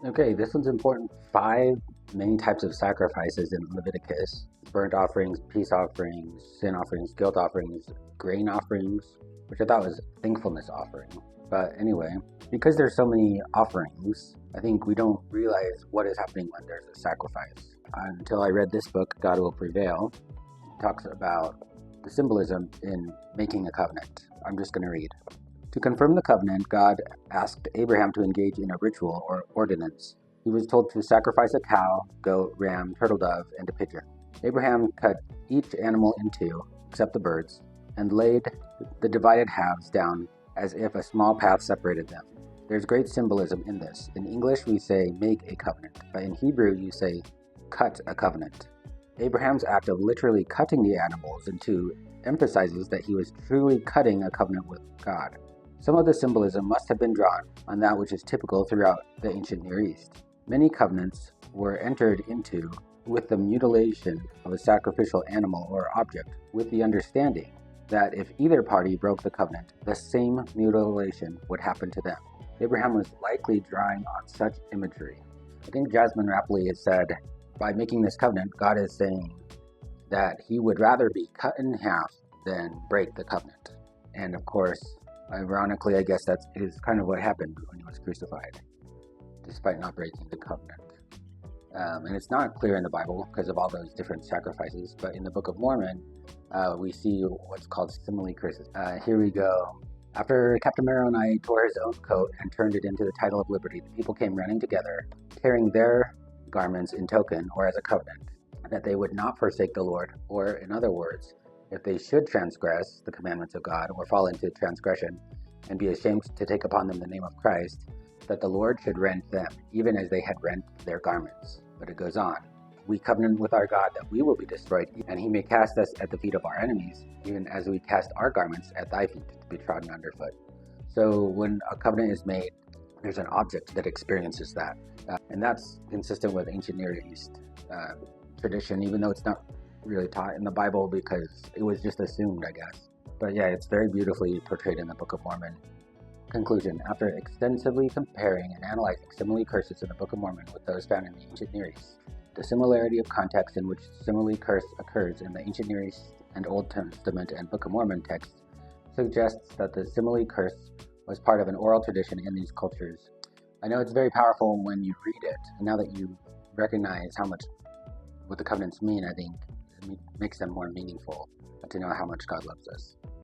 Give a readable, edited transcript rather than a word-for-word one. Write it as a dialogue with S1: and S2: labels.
S1: Okay, this one's important. Five main types of sacrifices in Leviticus: burnt offerings, peace offerings, sin offerings, guilt offerings, grain offerings, which I thought was thankfulness offering. But anyway, because there's so many offerings, I think we don't realize what is happening when there's a sacrifice. Until I read this book, God Will Prevail, it talks about the symbolism in making a covenant. I'm just going to read. To confirm the covenant, God asked Abraham to engage in a ritual or ordinance. He was told to sacrifice a cow, goat, ram, turtle dove, and a pigeon. Abraham cut each animal in two, except the birds, and laid the divided halves down as if a small path separated them. There's great symbolism in this. In English, we say make a covenant, but in Hebrew, you say cut a covenant. Abraham's act of literally cutting the animals in two emphasizes that he was truly cutting a covenant with God. Some of the symbolism must have been drawn on that which is typical throughout the ancient Near East. Many covenants were entered into with the mutilation of a sacrificial animal or object, with the understanding that if either party broke the covenant, the same mutilation would happen to them. Abraham was likely drawing on such imagery. I think Jasmine Rapley has said, by making this covenant, God is saying that he would rather be cut in half than break the covenant. And of course, ironically, I guess that is kind of what happened when he was crucified, despite not breaking the covenant. And it's not clear in the Bible because of all those different sacrifices, but in the Book of Mormon, we see what's called simile curses. Here we go. After Captain Moroni tore his own coat and turned it into the title of liberty, the people came running together, tearing their garments in token or as a covenant, that they would not forsake the Lord, or in other words, if they should transgress the commandments of God or fall into transgression and be ashamed to take upon them the name of Christ, that the Lord should rend them, even as they had rent their garments. But it goes on. We covenant with our God that we will be destroyed, and he may cast us at the feet of our enemies, even as we cast our garments at thy feet to be trodden underfoot. So when a covenant is made, there's an object that experiences that. And that's consistent with ancient Near East tradition, even though it's not really taught in the Bible because it was just assumed, I guess. But yeah, it's very beautifully portrayed in the Book of Mormon. Conclusion. After extensively comparing and analyzing simile curses in the Book of Mormon with those found in the ancient Near East, the similarity of context in which simile curse occurs in the ancient Near East and Old Testament and Book of Mormon texts suggests that the simile curse was part of an oral tradition in these cultures. I know it's very powerful when you read it, and now that you recognize what the covenants mean, I think it makes them more meaningful to know how much God loves us.